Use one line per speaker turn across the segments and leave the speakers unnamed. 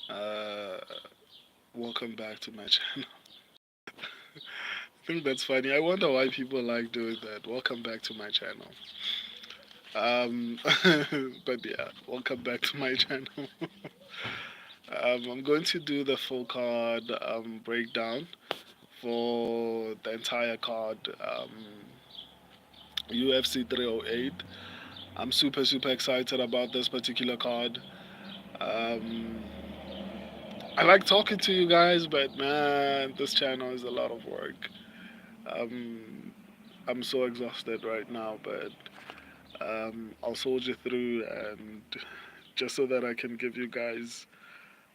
Uh, Welcome back to my channel. I think that's funny. I wonder why people like doing that. Welcome back to my channel. Um, but yeah, welcome back to my channel. I'm going to do the full card breakdown for the entire card, UFC 308. I'm super excited about this particular card. Um, I like talking to you guys, but man, this channel is a lot of work. Um, I'm so exhausted right now, but I'll soldier through and just so that I can give you guys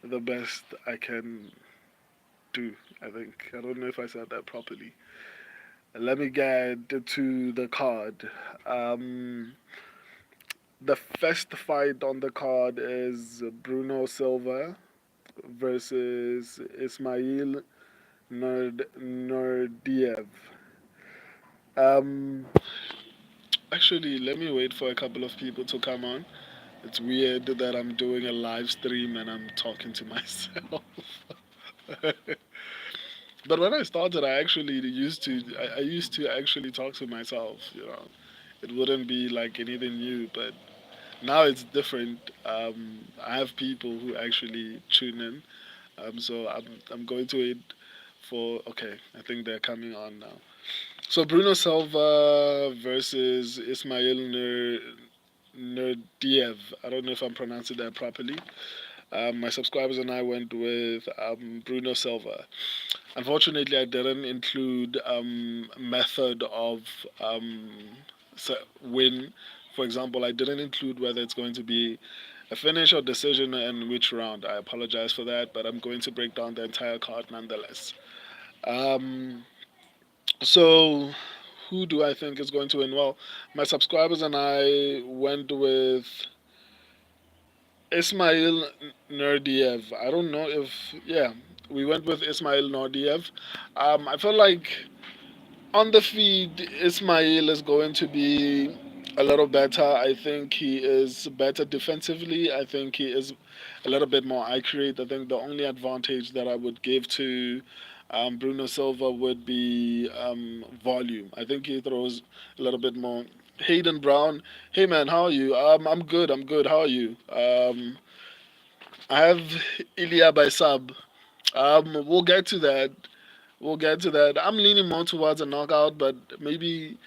the best I can do. I think I don't know if I said that properly. Let me get to the card. Um, the first fight on the card is Bruno Silva versus Ismail Nordiev. Um, Actually, let me wait for a couple of people to come on. It's weird that I'm doing a live stream and I'm talking to myself. But when I started, I used to actually talk to myself. It wouldn't be like anything new, but now it's different. I have people who actually tune in. So I'm going to wait for. Okay, I think they're coming on now. So Bruno Silva versus Ismail Nurdiev. I don't know if I'm pronouncing that properly. My subscribers and I went with Bruno Silva. Unfortunately, I didn't include method of um, win. For example, I didn't include whether it's going to be a finish or decision and which round. I apologize for that, but I'm going to break down the entire card nonetheless. Um, so, who do I think is going to win? Well, my subscribers and I went with Ismail Nurdiev. I don't know if, yeah, we went with Ismail Nurdiev. I feel like on the feed, Ismail is going to be a little better. I think he is better defensively. I think he is a little bit more accurate. I think the only advantage that I would give to Bruno Silva would be volume. I think he throws a little bit more. Hayden Brown, hey man, how are you? I'm good. I'm good. How are you? I have Ilya by sub. We'll get to that. We'll get to that. I'm leaning more towards a knockout, but maybe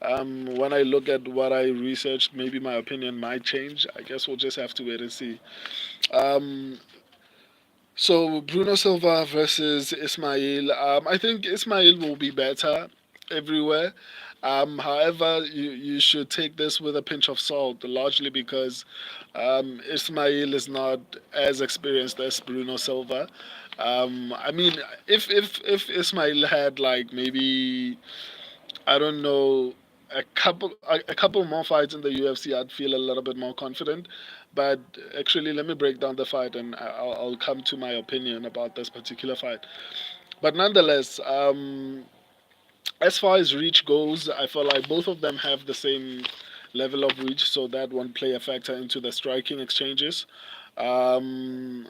when I look at what I researched, maybe my opinion might change. I guess we'll just have to wait and see. Um, so Bruno Silva versus Ismail. I think Ismail will be better everywhere. However, you should take this with a pinch of salt, largely because Ismail is not as experienced as Bruno Silva. I mean, if Ismail had like maybe I don't know a couple more fights in the UFC, I'd feel a little bit more confident. But actually, let me break down the fight, and I'll come to my opinion about this particular fight. But nonetheless, as far as reach goes, I feel like both of them have the same level of reach, so that won't play a factor into the striking exchanges. Um,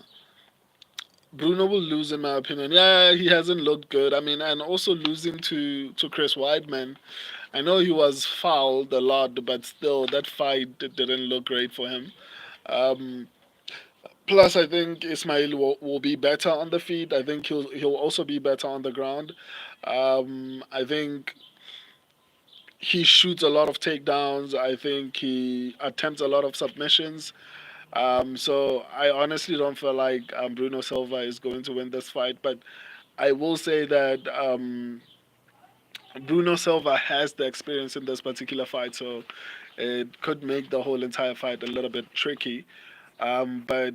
Bruno will lose, in my opinion. Yeah, he hasn't looked good. I mean, and also losing to Chris Weidman. I know he was fouled a lot, but still, that fight didn't look great for him. Um, Plus, I think Ismail will be better on the feet. I think he'll also be better on the ground. I think he shoots a lot of takedowns. I think he attempts a lot of submissions. So I honestly don't feel like Bruno Silva is going to win this fight, but I will say that Bruno Silva has the experience in this particular fight, so it could make the whole entire fight a little bit tricky. But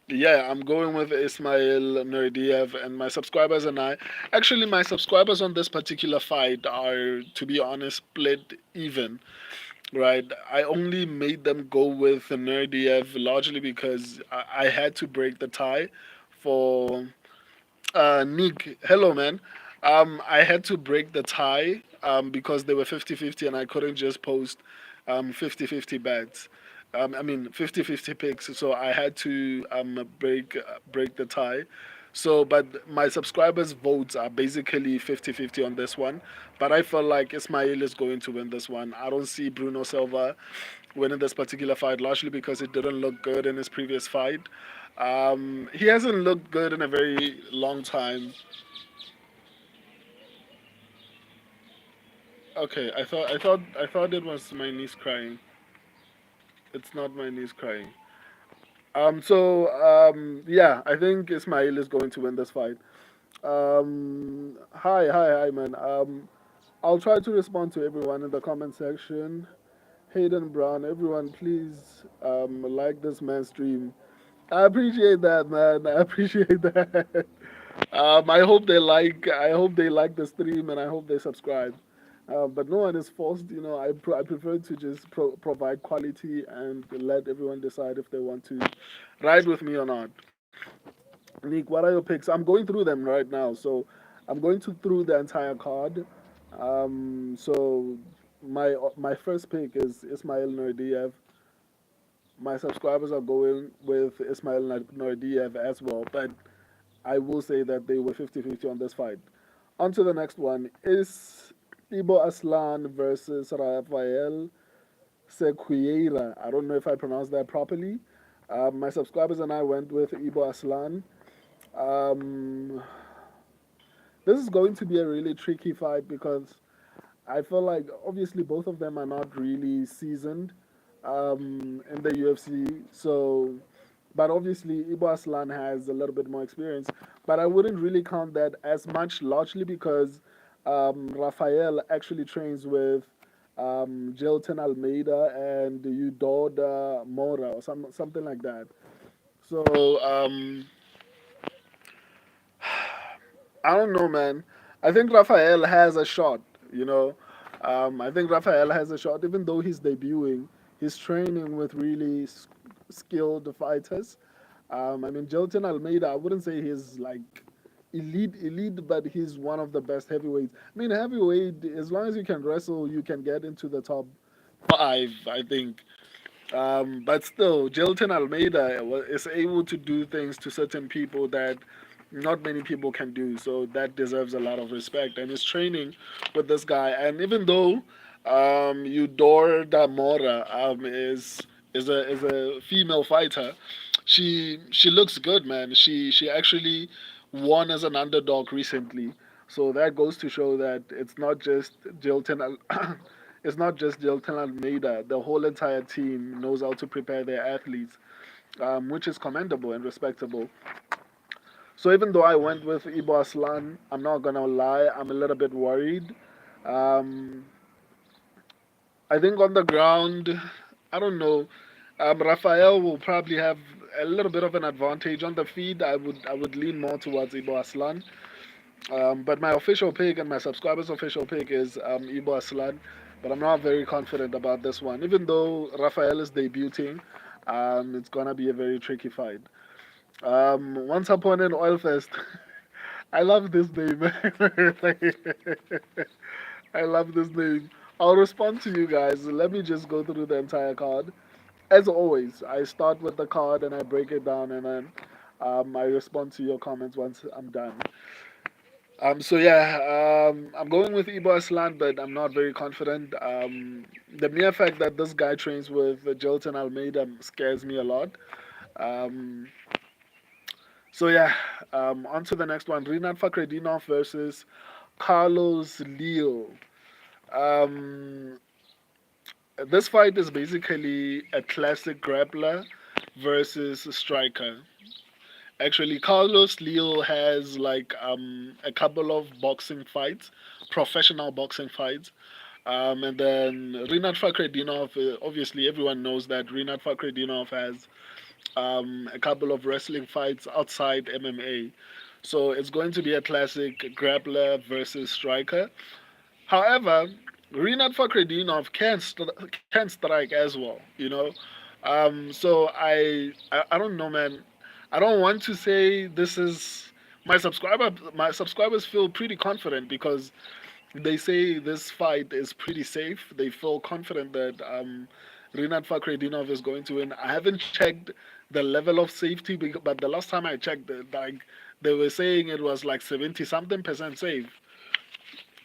yeah, I'm going with Ismail Nurdiev and my subscribers and I. Actually, my subscribers on this particular fight are, to be honest, split even. Right, I only made them go with Nurdiev largely because I had to break the tie for Nick. Hello, man. I had to break the tie because they were 50-50 and I couldn't just post 50-50 bets. I mean 50-50 picks, so I had to break the tie. So, but my subscribers' votes are basically 50-50 on this one. But I feel like Ismail is going to win this one. I don't see Bruno Silva winning this particular fight, largely because it didn't look good in his previous fight. He hasn't looked good in a very long time. Okay, I thought it was my niece crying. It's not my niece crying. Yeah, I think Ismail is going to win this fight. Hi, man. I'll try to respond to everyone in the comment section. Hayden Brown, everyone, please like this man's stream. I appreciate that, man. I appreciate that. I hope they like the stream, and I hope they subscribe. But no one is forced. I prefer to just provide quality and let everyone decide if they want to ride with me or not. Nick, what are your picks? I'm going through them right now, so I'm going to through the entire card. So my first pick is Ismail Nurdiev. My subscribers are going with Ismail Nurdiev as well, but I will say that they were 50-50 on this fight. On to the next one is Ibo Aslan versus Rafael Sequeira. I don't know if I pronounced that properly. My subscribers and I went with Ibo Aslan. Um, this is going to be a really tricky fight because I feel like obviously both of them are not really seasoned in the UFC. So, but obviously Ibo Aslan has a little bit more experience. But I wouldn't really count that as much, largely because Rafael actually trains with Jilton Almeida and Udoda Mora or something like that. So I don't know, man. I think Rafael has a shot. You know, I think Rafael has a shot, even though he's debuting. He's training with really skilled fighters. I mean, Jilton Almeida, I wouldn't say he's like elite, but he's one of the best heavyweights. I mean, heavyweight, as long as you can wrestle, you can get into the top five, I think. But still, Jilton Almeida is able to do things to certain people that not many people can do. So that deserves a lot of respect. And his training with this guy, and even though Eudor Damora is a female fighter, she looks good, man. She actually won as an underdog recently. So that goes to show that it's not just it's not just Jilton Almeida. The whole entire team knows how to prepare their athletes, which is commendable and respectable. So even though I went with Ibo Aslan, I'm not gonna lie, I'm a little bit worried. Um, I think on the ground, I don't know. Rafael will probably have a little bit of an advantage on the feed. I would lean more towards Ibo Aslan. But my official pick and my subscribers' official pick is Ibo Aslan. But I'm not very confident about this one. Even though Rafael is debuting, it's gonna be a very tricky fight. Once upon an oil fest. I love this name. I love this name. I'll respond to you guys. Let me just go through the entire card. As always, I start with the card and I break it down, and then I respond to your comments once I'm done. So yeah, I'm going with Ibo Aslan, but I'm not very confident. The mere fact that this guy trains with Jolton Almeida scares me a lot. Um, so yeah, on to the next one. Rinat Fakhretdinov versus Carlos Leo. Um, this fight is basically a classic grappler versus striker. Actually, Carlos Leo has like a couple of boxing fights, professional boxing fights. And then Rinat Fakhretdinov, obviously everyone knows that Rinat Fakhretdinov has a couple of wrestling fights outside MMA. So it's going to be a classic grappler versus striker. However, Rinat Fakhretdinov can strike as well, you know. So I don't know, man. I don't want to say this is my subscribers feel pretty confident because they say this fight is pretty safe. They feel confident that Rinat Fakhretdinov is going to win. I haven't checked the level of safety, but the last time I checked, like they were saying it was like 70 something percent safe,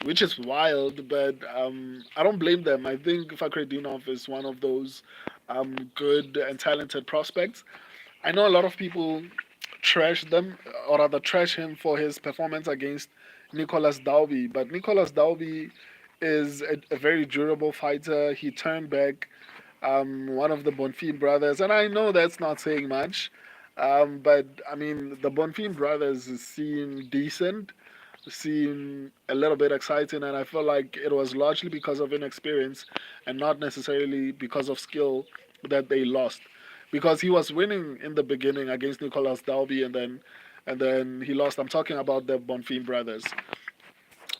which is wild. But I don't blame them. I think Fakhretdinov is one of those good and talented prospects. I know a lot of people trash them, or rather trash him for his performance against Nicolas Dalby. But Nicolas Dalby is a very durable fighter. He turned back one of the Bonfim brothers, and I know that's not saying much, but I mean the Bonfim brothers seem decent, seem a little bit exciting, and I feel like it was largely because of inexperience and not necessarily because of skill that they lost. Because he was winning in the beginning against Nicolas Dalby, and then he lost. I'm talking about the Bonfim brothers.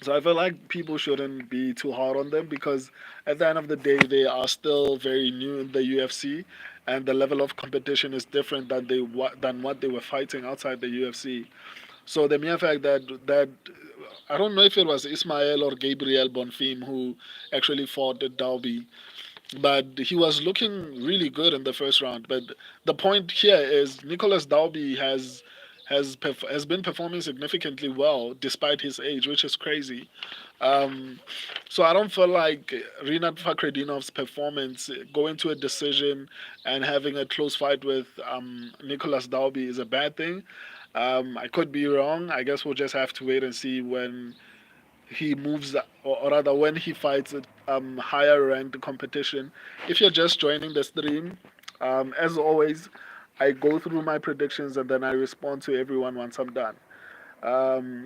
So I feel like people shouldn't be too hard on them because at the end of the day, they are still very new in the UFC, and the level of competition is different than what they were fighting outside the UFC. So the mere fact that I don't know if it was Ismael or Gabriel Bonfim who actually fought at Dalby, but he was looking really good in the first round. But the point here is Nicholas Dalby has been performing significantly well despite his age, which is crazy. Um, so I don't feel like Rinat Fakhretdinov's performance going to a decision and having a close fight with Nicholas Dalby is a bad thing. I could be wrong. I guess we'll just have to wait and see when he moves, or rather when he fights higher ranked competition. If you're just joining the stream, as always, I go through my predictions and then I respond to everyone once I'm done.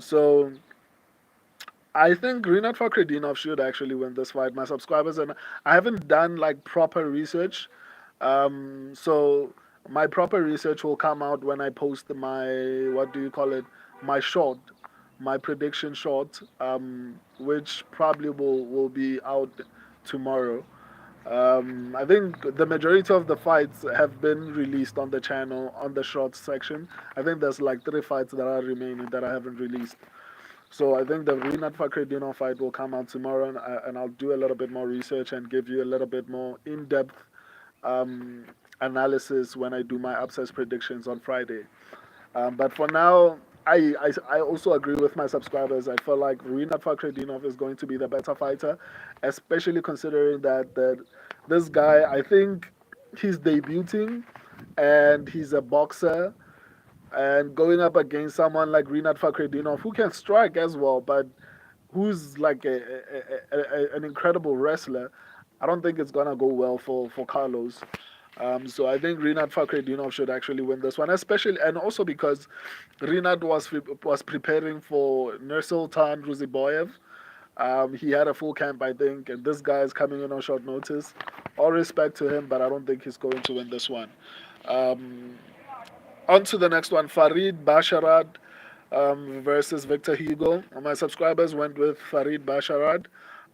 So I think Rinat Fakhretdinov should actually win this fight. My subscribers and I haven't done like proper research, so my proper research will come out when I post my, what do you call it, my short, my prediction short, which probably will be out tomorrow. I think the majority of the fights have been released on the channel on the shorts section. I think there's like 3 fights that are remaining that I haven't released. So I think the Rinat Fakhretdinov fight will come out tomorrow, and I'll do a little bit more research and give you a little bit more in-depth um, analysis when I do my upsets predictions on Friday. But for now, I also agree with my subscribers. I feel like Rinat Fakhretdinov is going to be the better fighter, especially considering that this guy, I think he's debuting and he's a boxer and going up against someone like Rinat Fakhretdinov who can strike as well, but who's like an incredible wrestler, I don't think it's gonna go well for Carlos. So I think Rinat Fakhretdinov should actually win this one, especially and also because Rinat was preparing for Nursultan Ruziboyev. He had a full camp, I think, and this guy is coming in on short notice. All respect to him, but I don't think he's going to win this one. Um, on to the next one, Farid Basharat versus Victor Hugo. My subscribers went with Farid Basharat.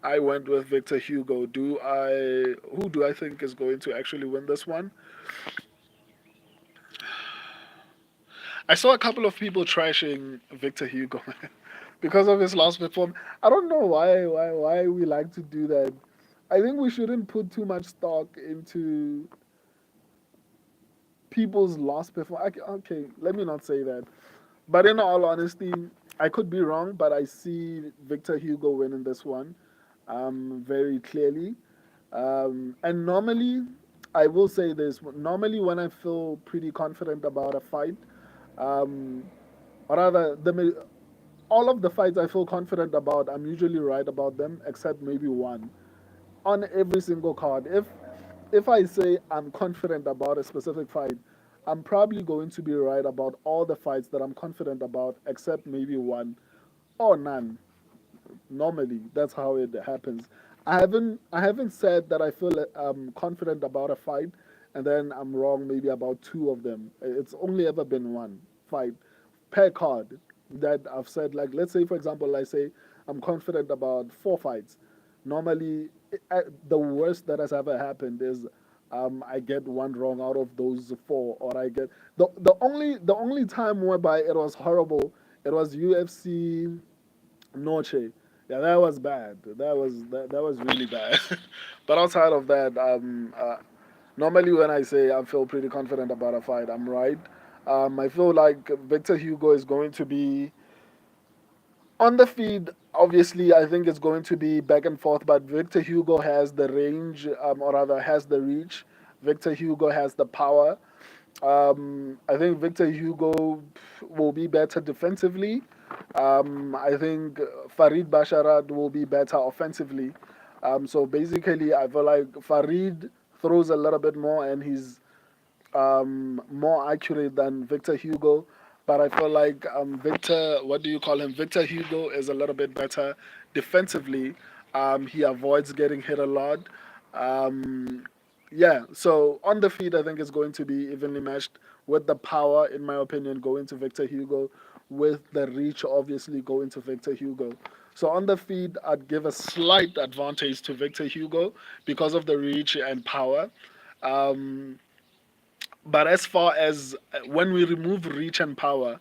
I went with Victor Hugo. Who do I think is going to actually win this one? I saw a couple of people trashing Victor Hugo because of his last performance. I don't know why we like to do that. I think we shouldn't put too much stock into people's lost performance. Okay, let me not say that. But in all honesty, I could be wrong, but I see Victor Hugo winning this one very clearly. And normally, I will say this: normally, when I feel pretty confident about a fight, um, or rather, all of the fights I feel confident about, I'm usually right about them, except maybe one on every single card. If I say I'm confident about a specific fight, I'm probably going to be right about all the fights that I'm confident about, except maybe one or none. Normally, that's how it happens. I haven't said that I feel confident about a fight, and then I'm wrong maybe about two of them. It's only ever been one fight per card that I've said. Like, let's say for example, I say I'm confident about 4 fights. Normally, the worst that has ever happened is I get one wrong out of those four, or I get the only time whereby it was horrible. It was UFC Noche. Yeah, that was bad. That was really bad. But outside of that, Normally, when I say I feel pretty confident about a fight, I'm right. I feel like Victor Hugo is going to be on the feed. Obviously, I think it's going to be back and forth, but Victor Hugo has the range, or rather, has the reach. Victor Hugo has the power. I think Victor Hugo will be better defensively. I think Farid Basharat will be better offensively. So basically, I feel like Farid throws a little bit more and he's more accurate than Victor Hugo. But I feel like Victor, what do you call him? Victor Hugo is a little bit better defensively. He avoids getting hit a lot. Um, yeah, so on the feet, I think it's going to be evenly matched with the power, in my opinion, going to Victor Hugo, with the reach, obviously, going to Victor Hugo. So on the feet, I'd give a slight advantage to Victor Hugo because of the reach and power. Um, but as far as when we remove reach and power,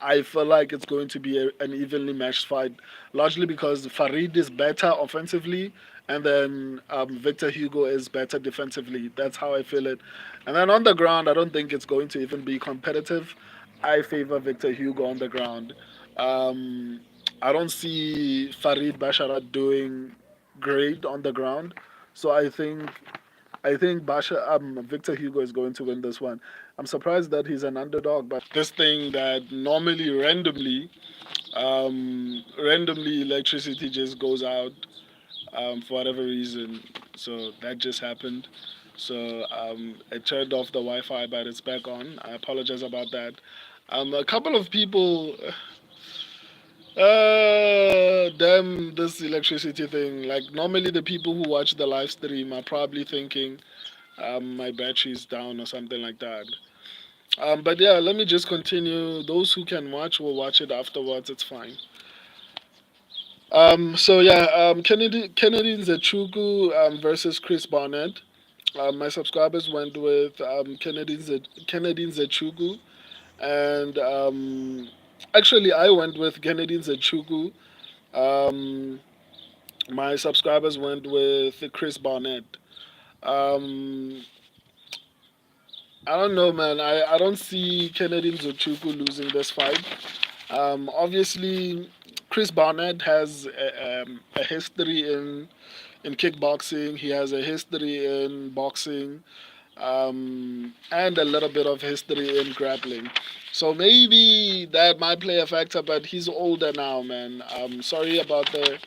I feel like it's going to be an evenly matched fight, largely because Farid is better offensively, and then Victor Hugo is better defensively. That's how I feel it. And then on the ground, I don't think it's going to even be competitive. I favor Victor Hugo on the ground. Um, I don't see Farid Basharat doing great on the ground, so I think Victor Hugo is going to win this one. I'm surprised that he's an underdog, but this thing that normally randomly electricity just goes out for whatever reason. So that just happened. So it turned off the Wi-Fi, but it's back on. I apologize about that. A couple of people, damn this electricity thing. Like normally the people who watch the live stream are probably thinking my battery's down or something like that. But yeah, let me just continue. Those who can watch will watch it afterwards. It's fine. So yeah, Kennedy Nzechuku versus Chris Barnett. My subscribers went with Kennedy Nzechuku, and actually I went with Kennedy Nzechuku. Um, my subscribers went with Chris Barnett. Um, I don't know, man. I don't see Kennedy Nzechuku losing this fight. Obviously, Chris Barnett has a history in kickboxing. He has a history in boxing, and a little bit of history in grappling. So maybe that might play a factor, but he's older now, man. Sorry about the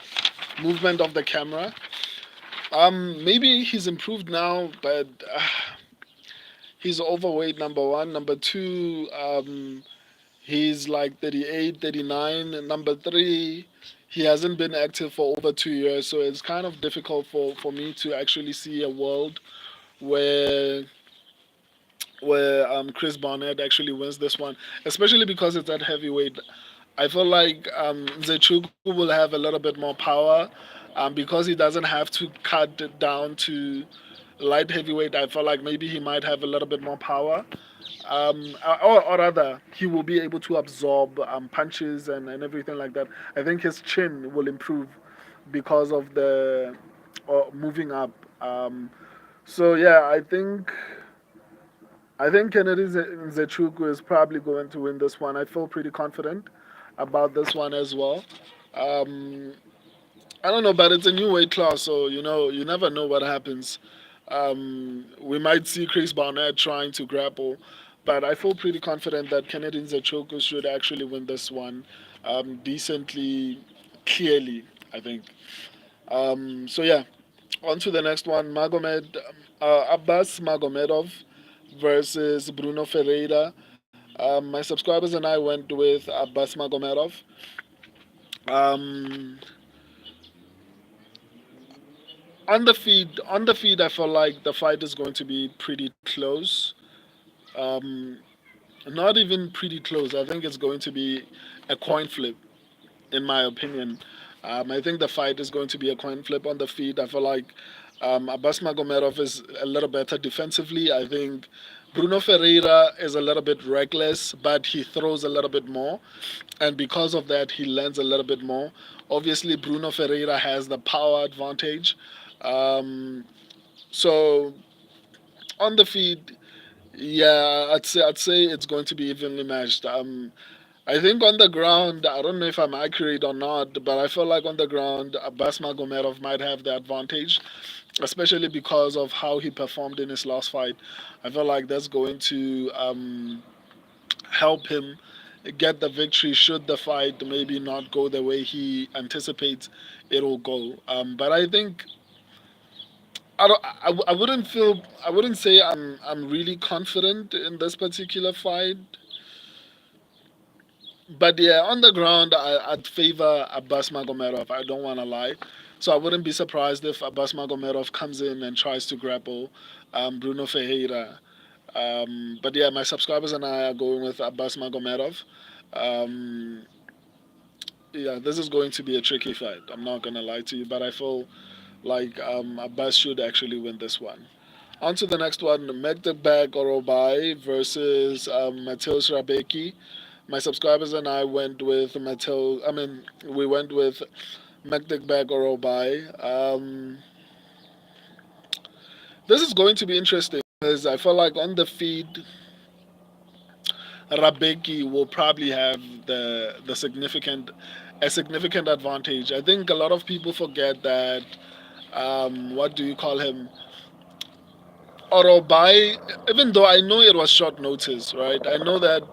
movement of the camera. Maybe he's improved now, but he's overweight, number one. Number two, he's like 38, 39. And number three, he hasn't been active for over 2 years, so it's kind of difficult for me to actually see a world where Chris Barnett actually wins this one, especially because it's at heavyweight. I feel like Zechuku will have a little bit more power because he doesn't have to cut it down to light heavyweight. I feel like maybe he might have a little bit more power. Or rather, he will be able to absorb punches and everything like that. I think his chin will improve because of the moving up. So yeah, I think Kennedy Zechuku is probably going to win this one. I feel pretty confident about this one as well. Um, I don't know, but it's a new weight class, so you never know what happens. We might see Chris Barnett trying to grapple, but I feel pretty confident that Kennedy Zechuku should actually win this one decently, clearly, I think. So yeah, on to the next one. Abbas Magomedov versus Bruno Ferreira. My subscribers and I went with Abbas Magomedov. Um, on the feed, I feel like the fight is going to be pretty close. Um, Not even pretty close. I think it's going to be a coin flip, in my opinion. I think the fight is going to be a coin flip on the feet. I feel like Abbas Magomedov is a little better defensively. I think Bruno Ferreira is a little bit reckless, but he throws a little bit more. And because of that, he lands a little bit more. Obviously, Bruno Ferreira has the power advantage. Um, so On the feed, yeah, I'd say it's going to be evenly matched. I think on the ground, I don't know if I'm accurate or not, but I feel like on the ground, Abbas Magomedov might have the advantage, especially because of how he performed in his last fight. I feel like that's going to help him get the victory should the fight maybe not go the way he anticipates it'll go. But I think I wouldn't feel I wouldn't say I'm really confident in this particular fight. But yeah, on the ground, I'd favor Abbas Magomedov. I don't want to lie. So I wouldn't be surprised if Abbas Magomedov comes in and tries to grapple Bruno Ferreira. But yeah, my subscribers and I are going with Abbas Magomedov. Um, yeah, this is going to be a tricky fight. I'm not going to lie to you, but I feel like Abbas should actually win this one. On to the next one, Megdebag Orobai versus Mateus Rabeki. My subscribers and I went with Mattel. I mean, we went with Mekdekbeg Orobai. This is going to be interesting because I feel like on the feed, Rabeki will probably have the significant a significant advantage. I think a lot of people forget that what do you call him? Orobai, even though I know it was short notice, right? I know that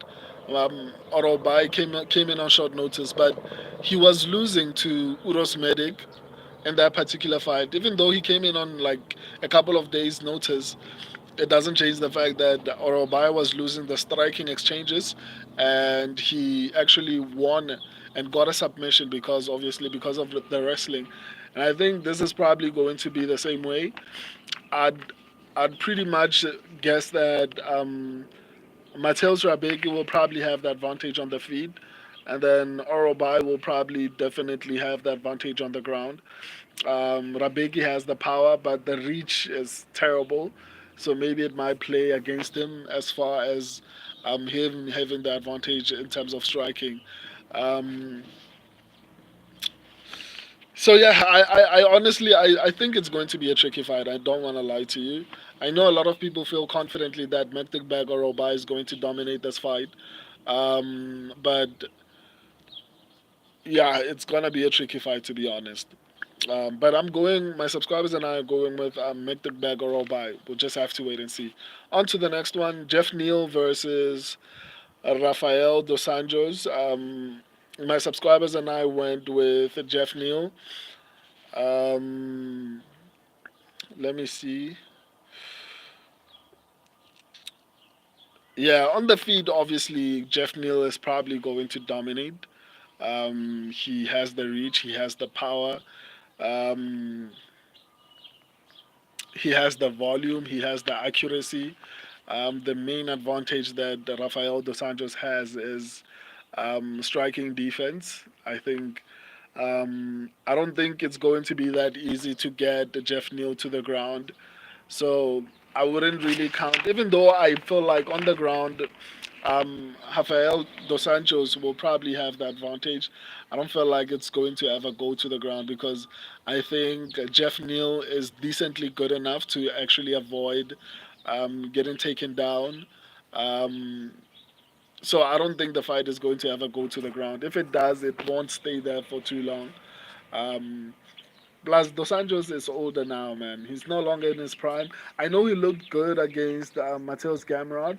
Orobai came in on short notice, but he was losing to Uros Medic in that particular fight. Even though he came in on like a couple of days' notice, it doesn't change the fact that Orobai was losing the striking exchanges, and he actually won and got a submission because obviously because of the wrestling. And I think this is probably going to be the same way. I'd I'd pretty much guess that Mateus Rabeki will probably have the advantage on the feet, and then Orobai will probably definitely have the advantage on the ground. Rabeki has the power, but the reach is terrible, so maybe it might play against him as far as him having the advantage in terms of striking. Um, So yeah, I honestly I think it's going to be a tricky fight. I don't want to lie to you. I know a lot of people feel confidently that Mektik Bag or Oba is going to dominate this fight. But yeah, it's gonna be a tricky fight to be honest. But my subscribers and I are going with Mektik Bag or Oba. We'll just have to wait and see. On to the next one, Jeff Neal versus Rafael Dos Anjos. My subscribers and I went with Jeff Neal. Um, Let me see. Yeah, on the feed, obviously, Jeff Neal is probably going to dominate. He has the reach, he has the power, um, he has the volume, he has the accuracy. The main advantage that Rafael Dos Anjos has is striking defense. I don't think it's going to be that easy to get Jeff Neal to the ground. So I wouldn't really count, even though I feel like on the ground, Rafael Dos Santos will probably have the advantage. I don't feel like it's going to ever go to the ground because I think Jeff Neal is decently good enough to actually avoid getting taken down. Um, so I don't think the fight is going to ever go to the ground. If it does, it won't stay there for too long. Um, Plus, Dos Anjos is older now, man. He's no longer in his prime. I know he looked good against Mateus Gamrot,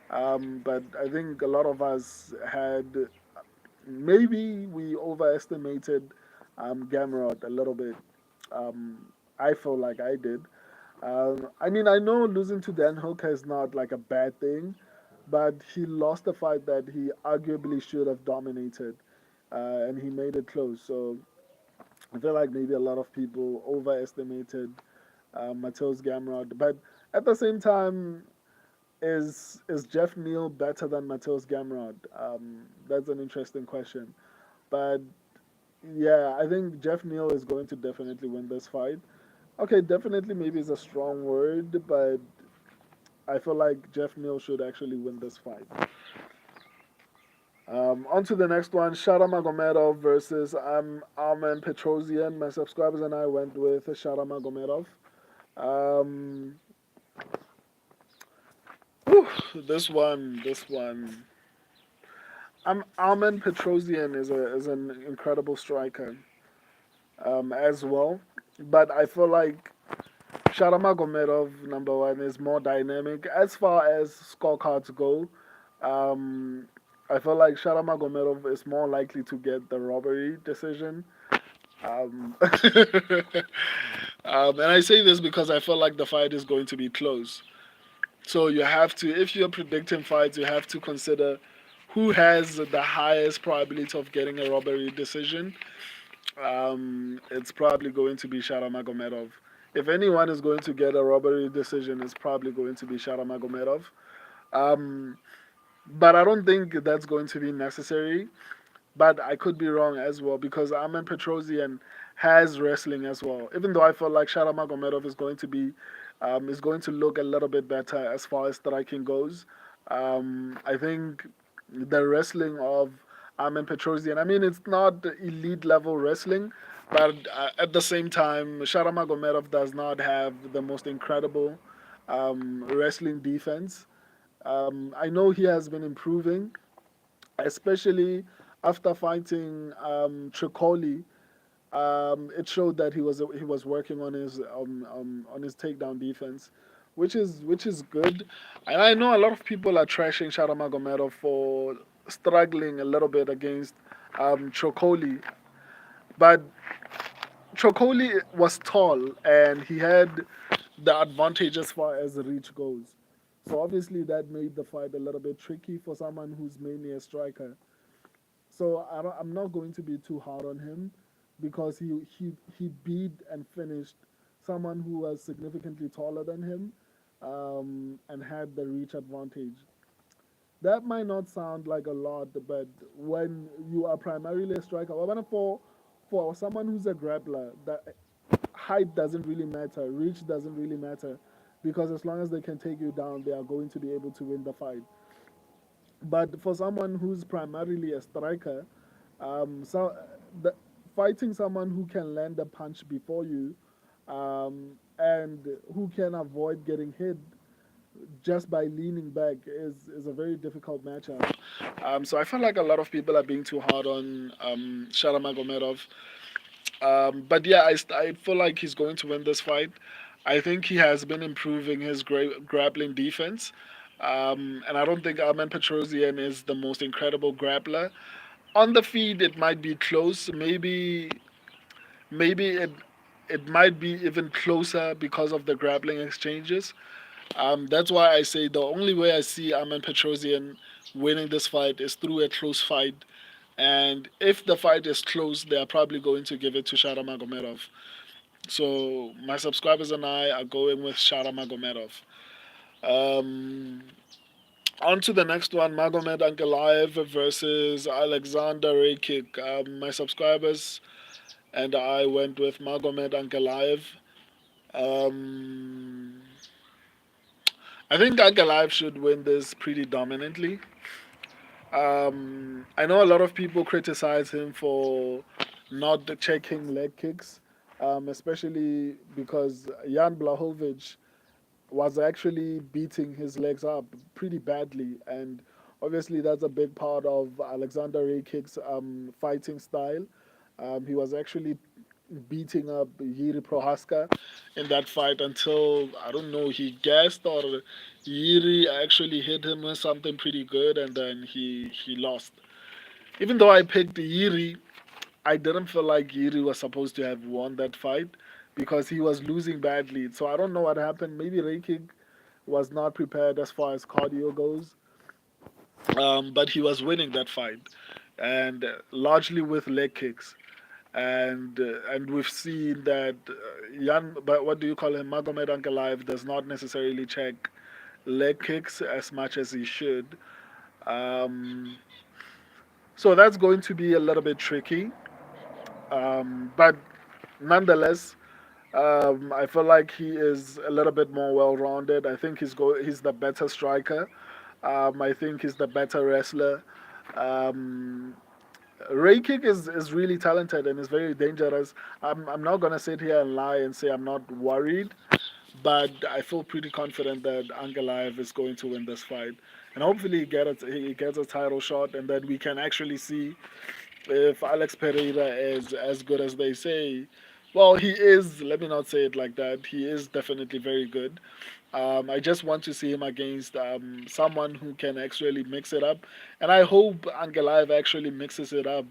but I think a lot of us had maybe we overestimated Gamrot a little bit. I feel like I did. I mean, I know losing to Dan Hooker is not like a bad thing, but he lost a fight that he arguably should have dominated, and he made it close. So I feel like maybe a lot of people overestimated Mateus Gamrot, but at the same time, is Jeff Neal better than Mateus Gamrot? That's an interesting question. But yeah, I think Jeff Neal is going to definitely win this fight. Okay, definitely maybe is a strong word, but I feel like Jeff Neal should actually win this fight. On to the next one, Shara Magomedov versus Armen Petrosian. My subscribers and I went with Shara Magomedov. Um, Whew, this one. Armen Petrosian is an incredible striker, as well, but I feel like Sharamagomedov, number one, is more dynamic. As far as scorecards go, um, I feel like Sharamagomedov is more likely to get the robbery decision. Um, and I say this because I feel like the fight is going to be close. So you have to, if you're predicting fights, you have to consider who has the highest probability of getting a robbery decision. It's probably going to be Sharamagomedov. If anyone is going to get a robbery decision, it's probably going to be Sharamagomedov. Um, but I don't think that's going to be necessary. But I could be wrong as well because Armen Petrosian has wrestling as well. Even though I feel like Sharamagomedov is going to look a little bit better as far as striking goes. I think the wrestling of Armen Petrosian. I mean, it's not elite level wrestling, but at the same time, Sharamagomedov does not have the most incredible wrestling defense. I know he has been improving, especially after fighting Tricoli. It showed that he was working on his takedown defense, which is good. And I know a lot of people are trashing Sharamagomedov for struggling a little bit against Tricoli, but Tricoli was tall and he had the advantage as far as the reach goes. So obviously that made the fight a little bit tricky for someone who's mainly a striker. So I'm not going to be too hard on him because he beat and finished someone who was significantly taller than him, and had the reach advantage. That might not sound like a lot, but when you are primarily a striker, well, for someone who's a grappler, that height doesn't really matter, reach doesn't really matter, because as long as they can take you down, they are going to be able to win the fight. But for someone who's primarily a striker, so the, fighting someone who can land a punch before you, and who can avoid getting hit just by leaning back is a very difficult matchup. So I feel like a lot of people are being too hard on Sharamagomedov. But yeah, I feel like he's going to win this fight. I think he has been improving his grappling defense. And I don't think Armen Petrosian is the most incredible grappler. On the feed, it might be close. Maybe it might be even closer because of the grappling exchanges. That's why I say the only way I see Armen Petrosian winning this fight is through a close fight. And if the fight is close, they are probably going to give it to Shara Magomedov. So my subscribers and I are going with Shara Magomedov. Um, On to the next one, Magomed Ankalaev versus Alexander Rakik. My subscribers and I went with Magomed Ankalaev. Um, I think Ankalaev should win this pretty dominantly. I know a lot of people criticize him for not checking leg kicks, especially because Jan Blahovic was actually beating his legs up pretty badly, and obviously that's a big part of Alexander Rakik's fighting style. He was actually beating up Yuri Prohaska in that fight until I don't know he guessed or Yuri actually hit him with something pretty good, and then he lost. Even though I picked Yuri, I didn't feel like Yuri was supposed to have won that fight because he was losing badly. So I don't know what happened. Maybe Rakik was not prepared as far as cardio goes, but he was winning that fight, and largely with leg kicks. And we've seen that Jan, but what do you call him, Magomed Ankalaev does not necessarily check leg kicks as much as he should. Um, so that's going to be a little bit tricky. But nonetheless, I feel like he is a little bit more well-rounded. I think he's the better striker. I think he's the better wrestler. Um, Ray Kick is really talented and is very dangerous. I'm not gonna sit here and lie and say I'm not worried, but I feel pretty confident that Ankalaev is going to win this fight, and hopefully he gets a title shot, and then we can actually see if Alex Pereira is as good as they say. Well, he is. Let me not say it like that. He is definitely very good. I just want to see him against someone who can actually mix it up, and I hope Ankalaev actually mixes it up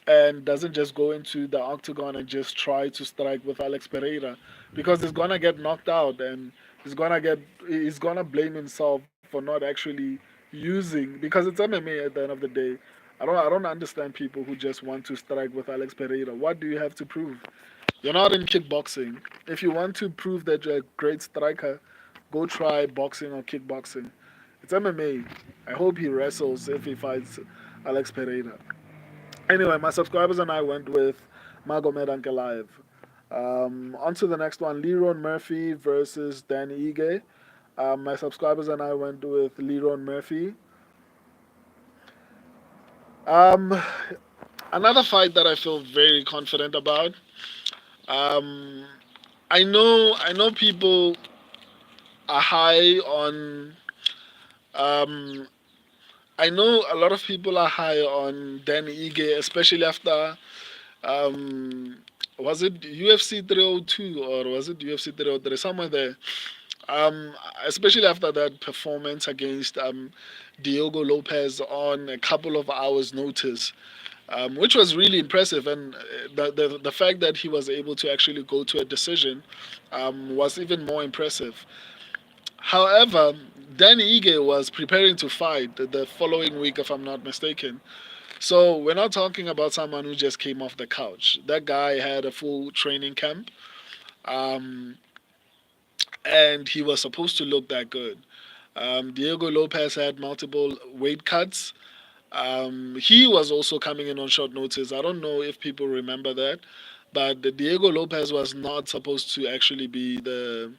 and doesn't just go into the octagon and just try to strike with Alex Pereira, because he's gonna get knocked out, and he's gonna blame himself for not actually using, because it's MMA at the end of the day. I don't understand people who just want to strike with Alex Pereira. What do you have to prove? You're not in kickboxing. If you want to prove that you're a great striker, go try boxing or kickboxing. It's MMA. I hope he wrestles if he fights Alex Pereira. Anyway, my subscribers and I went with Magomed Ankalaev. On to the next one, Leron Murphy versus Dan Ige. My subscribers and I went with Leron Murphy. Um, Another fight that I feel very confident about. Um, I know people are high on. Um, I know a lot of people are high on Dan Ige, especially after um, was it UFC 302 or was it UFC 303? Somewhere there. Um, Especially after that performance against Diogo Lopez on a couple of hours' notice, which was really impressive. And the fact that he was able to actually go to a decision was even more impressive. However, Danny Ige was preparing to fight the following week, if I'm not mistaken. So we're not talking about someone who just came off the couch. That guy had a full training camp, um, and he was supposed to look that good. Diego Lopez had multiple weight cuts. He was also coming in on short notice. I don't know if people remember that, but Diego Lopez was not supposed to actually be the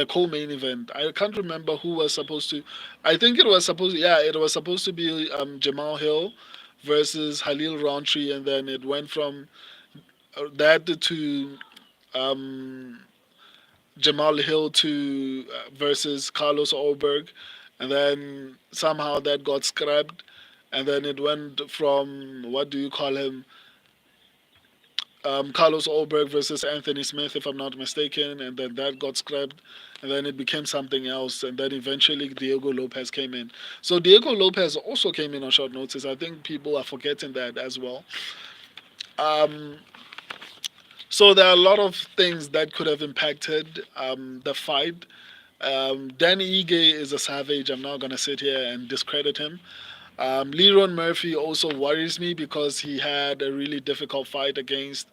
co-main event. I can't remember who was supposed to. I think it was supposed. Yeah, it was supposed to be Jamal Hill versus Halil Rountree, and then it went from that to um, Jamal Hill to versus Carlos Ulberg, and then somehow that got scrapped, and then it went from what do you call him, Carlos Ulberg versus Anthony Smith, if I'm not mistaken, and then that got scrapped, and then it became something else, and then eventually Diego Lopez came in. So Diego Lopez also came in on short notice. I think people are forgetting that as well. Um, so there are a lot of things that could have impacted the fight. Danny Ige is a savage. I'm not gonna sit here and discredit him. Leron Murphy also worries me because he had a really difficult fight against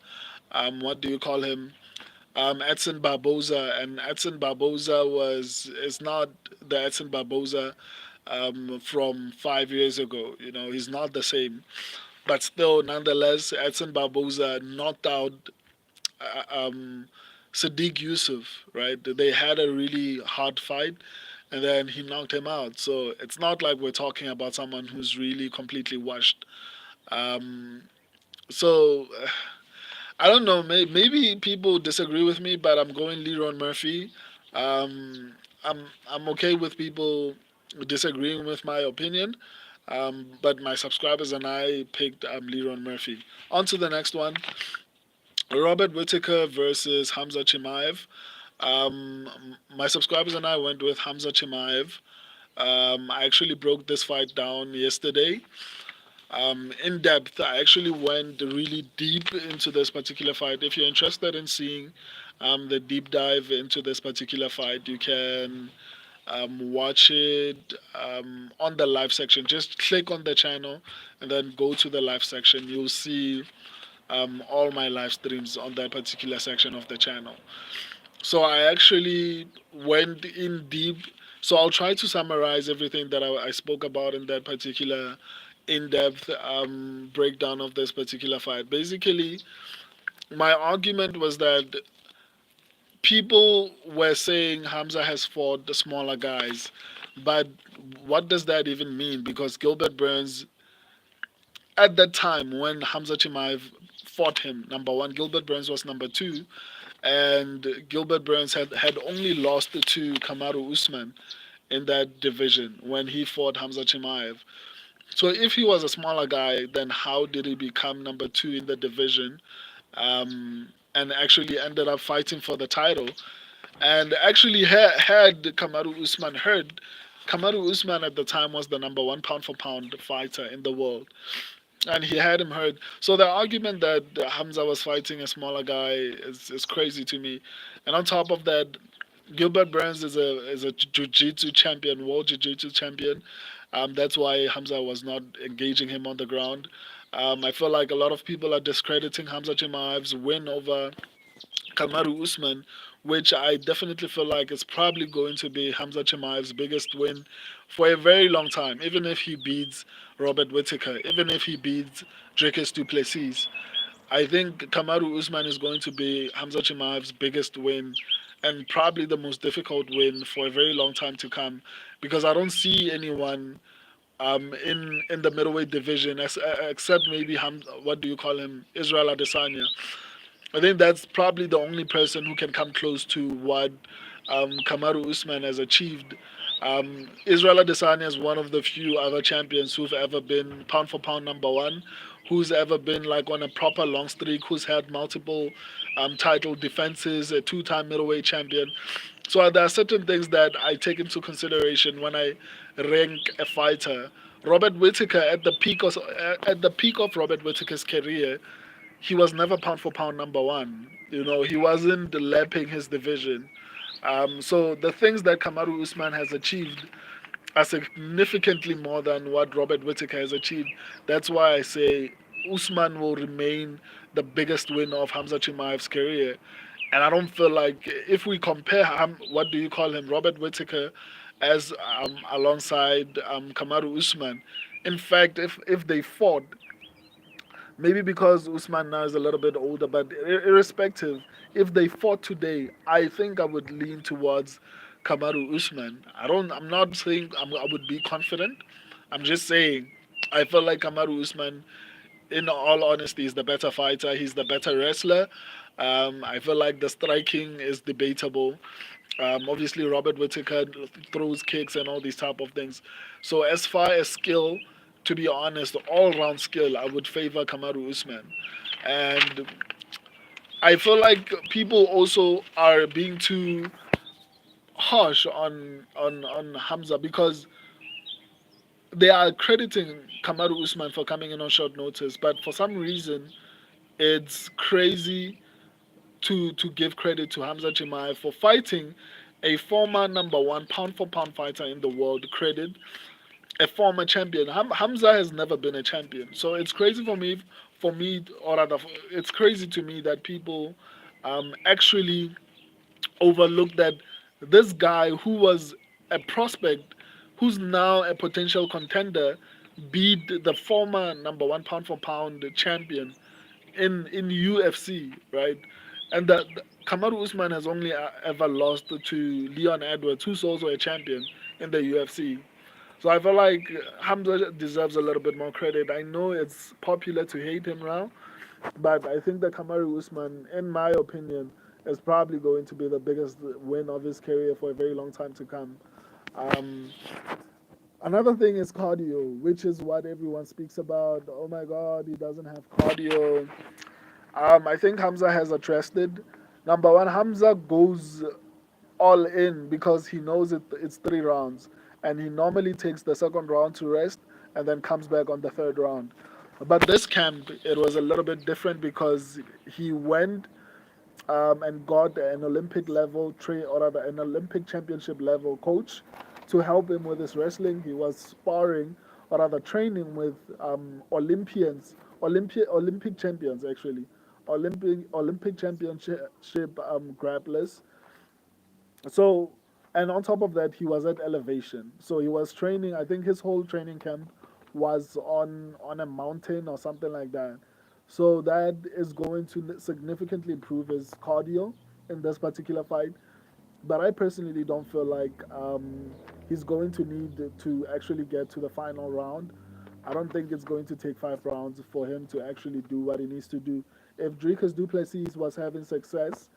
what do you call him? Edson Barboza, and Edson Barboza was is not the Edson Barboza from 5 years ago. You know, he's not the same. But still, nonetheless, Edson Barboza knocked out Sadiq Yusuf. Right? They had a really hard fight, and then he knocked him out. So it's not like we're talking about someone who's really completely washed. Um, so I don't know. Maybe people disagree with me, but I'm going Leron Murphy. Um, I'm okay with people disagreeing with my opinion, but my subscribers and I picked Leron Murphy. On to the next one: Robert Whitaker versus Hamza Chimaev. Um, my subscribers and I went with Hamza Chimaev. I actually broke this fight down yesterday in depth. I actually went really deep into this particular fight. If you're interested in seeing the deep dive into this particular fight, you can watch it on the live section. Just click on the channel and then go to the live section. You'll see all my live streams on that particular section of the channel. So I actually went in deep. So I'll try to summarize everything that I spoke about in that particular in-depth breakdown of this particular fight. Basically, my argument was that people were saying Hamza has fought the smaller guys, but what does that even mean? Because Gilbert Burns, at that time when Hamza Chimaev fought him, number one, Gilbert Burns was number two, and Gilbert Burns had only lost to Kamaru Usman in that division when he fought Hamza Chimaev. So if he was a smaller guy, then how did he become number two in the division, and actually ended up fighting for the title? And actually, had Kamaru Usman heard, Kamaru Usman at the time was the number one pound for pound fighter in the world, and he had him hurt. So the argument that Hamza was fighting a smaller guy is crazy to me. And on top of that, Gilbert Burns is a jiu-jitsu champion, world jiu-jitsu champion. That's why Hamza was not engaging him on the ground. I feel like a lot of people are discrediting Hamza Chimaev's win over Kamaru Usman, which I definitely feel like is probably going to be Hamza Chimaev's biggest win for a very long time, even if he beats Robert Whittaker, even if he beats Dricus du Plessis. I think Kamaru Usman is going to be Hamza Chimaev's biggest win and probably the most difficult win for a very long time to come because I don't see anyone in the middleweight division except maybe what do you call him, Israel Adesanya. I think that's probably the only person who can come close to what Kamaru Usman has achieved. Israel Adesanya is one of the few other champions who've ever been pound for pound number one, who's ever been like on a proper long streak, who's had multiple title defenses, a two-time middleweight champion. So there are certain things that I take into consideration when I rank a fighter. Robert Whittaker at the peak of Robert Whittaker's career, he was never pound for pound number one. You know, he wasn't lapping his division. So the things that Kamaru Usman has achieved are significantly more than what Robert Whittaker has achieved. That's why I say Usman will remain the biggest win of Hamza Chimaev's career. And I don't feel like if we compare what do you call him, Robert Whittaker, as alongside Kamaru Usman. In fact, if they fought, maybe because Usman now is a little bit older, but irrespective, if they fought today, I think I would lean towards Kamaru Usman. I'm not saying I would be confident. I'm just saying I feel like Kamaru Usman, in all honesty, is the better fighter. He's the better wrestler. I feel like the striking is debatable. Obviously, Robert Whittaker throws kicks and all these type of things. So as far as skill, to be honest, all-round skill, I would favor Kamaru Usman. And I feel like people also are being too harsh on Hamza because they are crediting Kamaru Usman for coming in on short notice, but for some reason, it's crazy to give credit to Hamza Chimaev for fighting a former number one pound for pound fighter in the world. Credit a former champion. Hamza has never been a champion, so it's crazy for me, or rather, it's crazy to me that people actually overlook that this guy who was a prospect, who's now a potential contender, beat the former number one pound for pound champion in UFC, right? And that Kamaru Usman has only ever lost to Leon Edwards, who's also a champion in the UFC. So I feel like Hamza deserves a little bit more credit. I know it's popular to hate him now, but I think that Kamaru Usman, in my opinion, is probably going to be the biggest win of his career for a very long time to come. Um, Another thing is cardio, which is what everyone speaks about. Oh my God, he doesn't have cardio. I think Hamza has addressed it. Number one, Hamza goes all in because he knows it's 3 rounds, and he normally takes the second round to rest and then comes back on the third round. But this camp, it was a little bit different because he went and got an Olympic level or rather an Olympic championship level coach to help him with his wrestling. He was sparring or rather training with Olympic champions actually, Olympic championship grapplers. So, and on top of that, he was at elevation. So he was training. I think his whole training camp was on a mountain or something like that. So that is going to significantly improve his cardio in this particular fight. But I personally don't feel like he's going to need to actually get to the final round. I don't think it's going to take 5 rounds for him to actually do what he needs to do. If Dricus du Plessis was having success,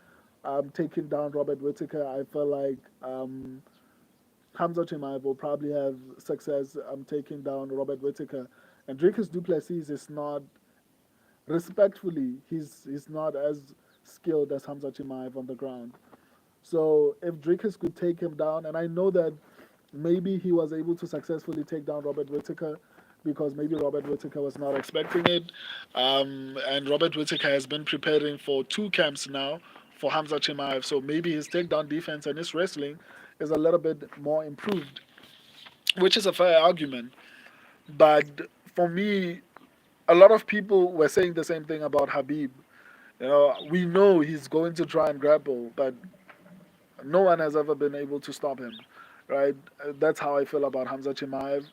taking down Robert Whittaker. I feel like Hamza Chimaev will probably have success taking down Robert Whittaker. And Dricus Duplessis is not, respectfully, he's not as skilled as Hamza Chimaev on the ground. So if Dricus could take him down, and I know that maybe he was able to successfully take down Robert Whittaker because maybe Robert Whittaker was not expecting it. And Robert Whittaker has been preparing for two camps now for Hamza Chimaev. So maybe his takedown defense and his wrestling is a little bit more improved, which is a fair argument. But for me, a lot of people were saying the same thing about Habib. We know he's going to try and grapple, but no one has ever been able to stop him, right? That's how I feel about Hamza Chimaev.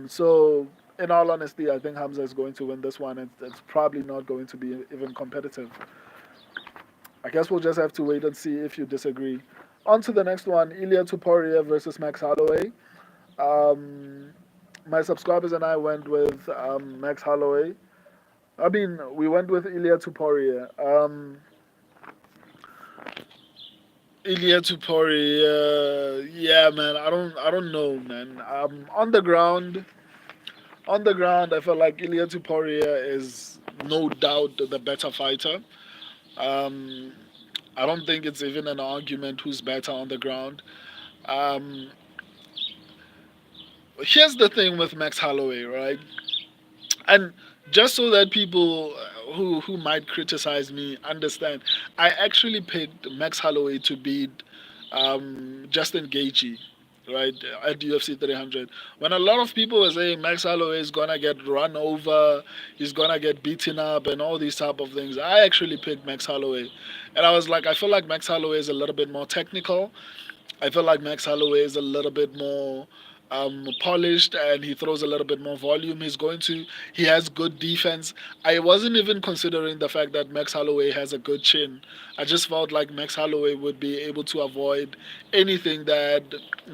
So, in all honesty, I think Hamza is going to win this one. It's probably not going to be even competitive. I guess we'll just have to wait and see if you disagree. On to the next one, Ilya Tuporia versus Max Holloway. Um, my subscribers and I went with Max Holloway. I mean, we went with Ilya Tuporia. Ilya Tuporia, yeah, man. I don't know, man. On the ground, I feel like Ilya Tuporia is no doubt the better fighter. Um, I don't think it's even an argument who's better on the ground. Um, Here's the thing with Max Holloway, right? And just so that people who might criticize me understand, I actually picked Max Holloway to beat Justin Gaethje, right, at UFC 300. When a lot of people were saying Max Holloway is gonna get run over, he's gonna get beaten up, and all these type of things, I actually picked Max Holloway, and I was like, I feel like Max Holloway is a little bit more technical. I feel like Max Holloway is a little bit more polished and he throws a little bit more volume. He has good defense. I wasn't even considering the fact that Max Holloway has a good chin. I just felt like Max Holloway would be able to avoid anything that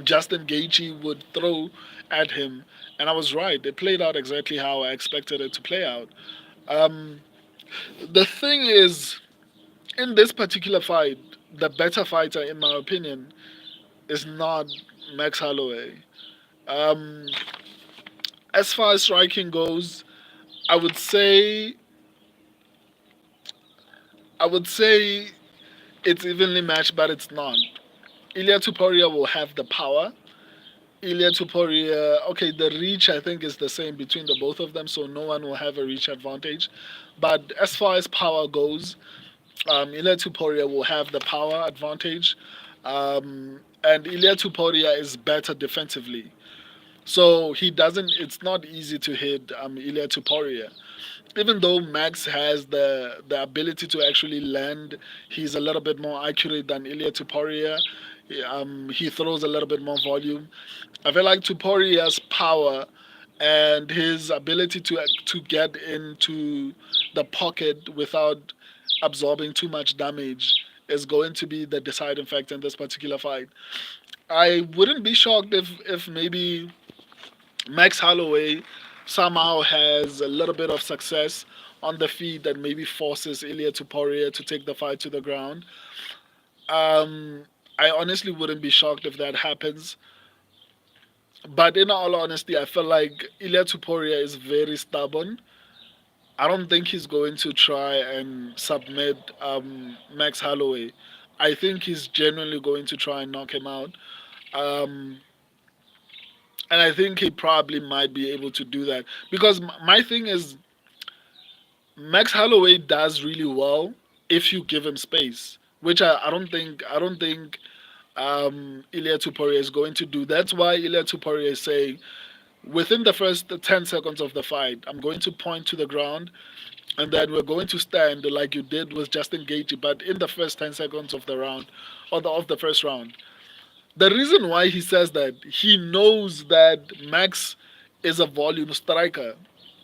Justin Gaethje would throw at him. And I was right. It played out exactly how I expected it to play out. Um, the thing is, in this particular fight, the better fighter, in my opinion, is not Max Holloway. Um, as far as striking goes, I would say I would say it's evenly matched, but it's not. Ilya Tuporia will have the power. Ilya Tuporia, okay, the reach I think is the same between the both of them, so no one will have a reach advantage. But as far as power goes, Ilya Tuporia will have the power advantage, and Ilya Tuporia is better defensively. So he doesn't. It's not easy to hit Ilya Tuporia. Even though Max has the ability to actually land, he's a little bit more accurate than Ilya Tuporia. He throws a little bit more volume. I feel like Tuporia's power and his ability to get into the pocket without absorbing too much damage is going to be the deciding factor in this particular fight. I wouldn't be shocked if maybe Max Holloway somehow has a little bit of success on the feet that maybe forces Ilya Tuporia to take the fight to the ground. Um, I honestly wouldn't be shocked if that happens. But in all honesty, I feel like Ilya Tuporia is very stubborn. I don't think he's going to try and submit Max Holloway. I think he's genuinely going to try and knock him out. Um, and I think he probably might be able to do that because my thing is Max Holloway does really well if you give him space, which I don't think Ilya Tuporia is going to do. That's why Ilya Tuporia is saying within the first 10 seconds of the fight, I'm going to point to the ground, and then we're going to stand like you did with Justin Gaethje, but in the first 10 seconds of the round, or of the first round. The reason why he says that, he knows that Max is a volume striker.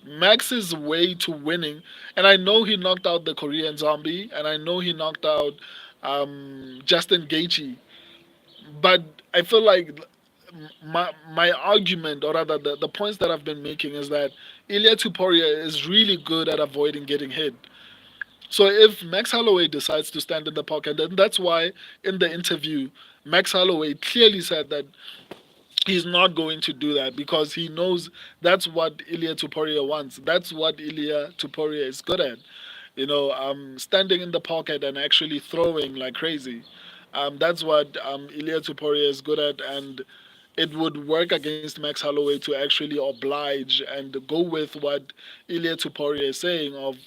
Max's way to winning, and I know he knocked out the Korean Zombie, and I know he knocked out Justin Gaethje, but I feel like my argument, or rather the points that I've been making, is that Ilya Tuporia is really good at avoiding getting hit. So if Max Holloway decides to stand in the pocket, then that's why in the interview, Max Holloway clearly said that he's not going to do that because he knows that's what Ilya Tuporia wants. That's what Ilya Tuporia is good at. Standing in the pocket and actually throwing like crazy. That's what Ilya Tuporia is good at, and it would work against Max Holloway to actually oblige and go with what Ilya Tuporia is saying of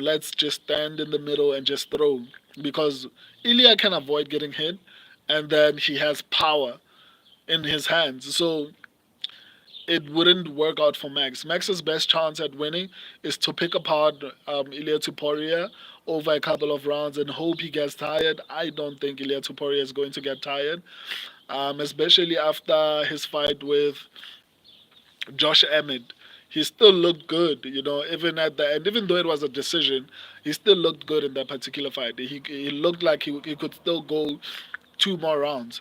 let's just stand in the middle and just throw because Ilya can avoid getting hit, and then he has power in his hands. So it wouldn't work out for Max. Max's best chance at winning is to pick apart Ilia Tuporia over a couple of rounds and hope he gets tired. I don't think Ilia Tuporia is going to get tired, especially after his fight with Josh Emmett. He still looked good, even at the end. Even though it was a decision, he still looked good in that particular fight. He looked like he could still go two more rounds.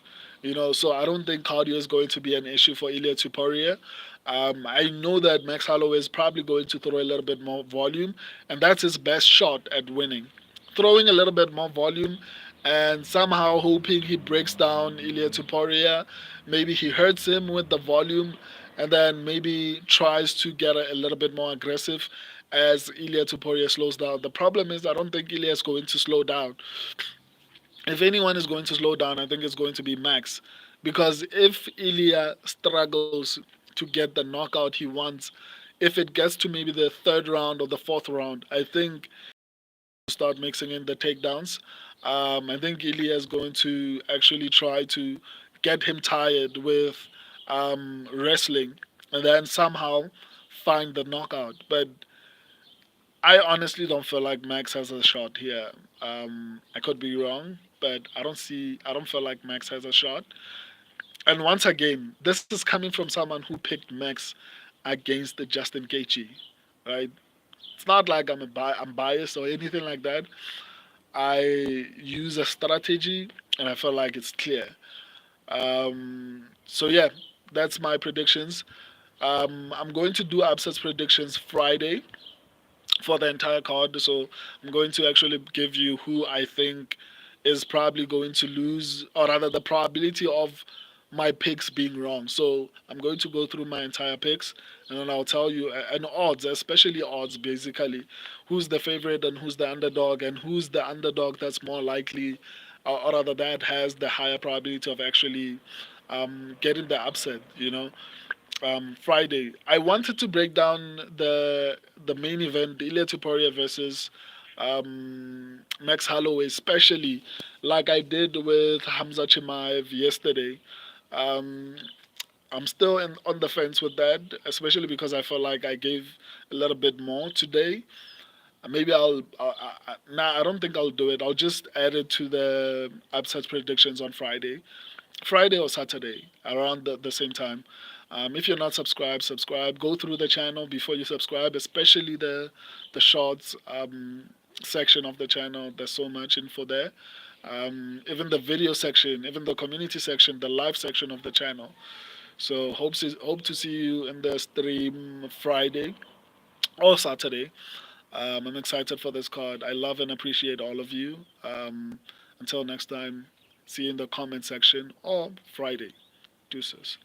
So I don't think cardio is going to be an issue for Ilia Tuporia. I know that Max Holloway is probably going to throw a little bit more volume, and that's his best shot at winning. Throwing a little bit more volume and somehow hoping he breaks down Ilia Tuporia. Maybe he hurts him with the volume and then maybe tries to get a little bit more aggressive as Ilia Tuporia slows down. The problem is I don't think Ilia is going to slow down. If anyone is going to slow down, I think it's going to be Max. Because if Ilya struggles to get the knockout he wants, if it gets to maybe the third round or the fourth round, I think start mixing in the takedowns. I think Ilya is going to actually try to get him tired with wrestling and then somehow find the knockout. But I honestly don't feel like Max has a shot here. I could be wrong, but I don't feel like Max has a shot. And once again, this is coming from someone who picked Max against the Justin Gaethje, right? It's not like I'm biased or anything like that. I use a strategy, and I feel like it's clear. So yeah, that's my predictions. I'm going to do upsets predictions Friday for the entire card. So I'm going to actually give you who I think is probably going to lose, or rather, the probability of my picks being wrong. So I'm going to go through my entire picks, and then I'll tell you and odds, especially odds, basically, who's the favorite and who's the underdog, and who's the underdog that's more likely, or rather, that has the higher probability of actually getting the upset. Friday. I wanted to break down the main event, Ilya Tuporia versus Max Holloway, especially like I did with Hamza Chimaev yesterday. Um, I'm still on the fence with that, especially because I feel like I gave a little bit more today. Maybe nah, I don't think I'll do it. I'll just add it to the upset predictions on Friday or Saturday around the same time. If you're not subscribed, subscribe. Go through the channel before you subscribe, especially the shorts section of the channel. There's so much info there. Even the video section, even the community section, the live section of the channel. So hope to see you in the stream Friday or Saturday. I'm excited for this card. I love and appreciate all of you. Until next time, see you in the comment section or Friday. Deuces.